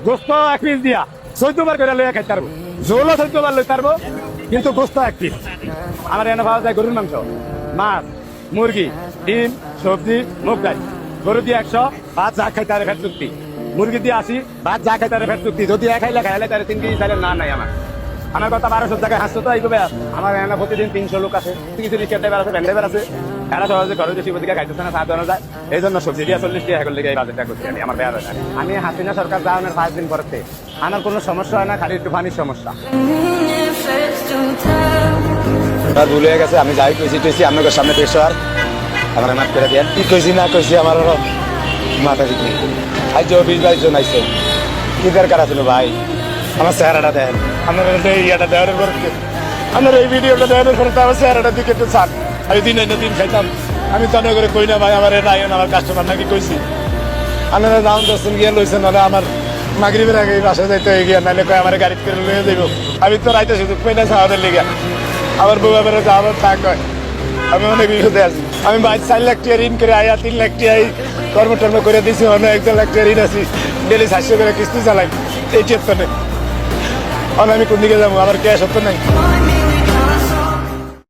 গোস্ত 1 পিস দিয়া 14 বার করে লইয়া খাইতে পারবো, ঝোলও 14 বার লইতে পারবো, কিন্তু গোস্ত 1 পিস। আমার এনে পাওয়া যায় গরুর মাংস, মাছ, মুরগি, ডিম, সবজি, মুগ ডাল। গরু দিয়ে 100, ভাত যা খাইতে পারে ফ্যাট চুক্তি। মুরগি দিয়ে 80, ভাত যা খাইতে পারে ফ্যাট চুক্তি। যদি খাইলে তাহলে 3 কেজি চাইলে না নাই আমার কথা 1200 টাকায় 500 তো এইভাবে। আমার এনে প্রতিদিন 300 লোক আছে, কিছু রিক্সা ড্রাইভার আছে, ভ্যান ড্রাইভার আছে। এরা সহজে ঘরে বেশি ওদিকে খাইতেছে না, সাহায্য দেওয়া যায়। এই জন্য সবজি দিয়ে 40 টাকা করলে এই বাজেটটা করছি আমার বেয়ার হয় না। আমি হাসিনা সরকার যাওয়ার 5 দিন পরে আমার কোনো সমস্যা হয় না, খালি একটু পানির সমস্যা। ভুল হয়ে গেছে, আমি যাই কইছি আপনাদের সামনে পেশ হওয়ার, আমার মাফ করে দেন। কি কইছি না কইছি আমার মাথা ঠিক নেই। আজ 20-22 জন আইসে, কি দরকার আছিল ভাই? আমার চেহারাটা দেন, আপনার ইয়াটা দেওয়ার পরে, আপনার এই ভিডিওটা দেওয়ার পরে আমার চেহারাটার দিকে একটু চান। আমি দিন খাইতাম, আমি তো করে কই না ভাই আমার নাই, আমার কাস্টমার নাকি কইছি। আপনারা দাম দর্শন গিয়ে লইছেন, নাহলে আমার মাগরিবের আগে বাসা যাইতে হয়ে গিয়া, নাহলে কয় আমার গাড়ি করে লইয়ে যাইব। আমি তো রাইতে শুধু কই না সাহাদের লিগা, আমার বউ ব্যাপারে যাওয়ার তা কয়। আমি অনেক বিপদে আছি। আমি 4 লাখ টাকা ঋণ করে আয়া 3 লাখ টাকা কর্মটর্ম করে দিয়েছি, অনেক 1 লাখ টাকা ঋণ আছি, ডেলি 700 করে কিস্তি চালাই এই চেতনে। আমি কোন দিকে যাবো? আমার ক্যাশ হতো নাই।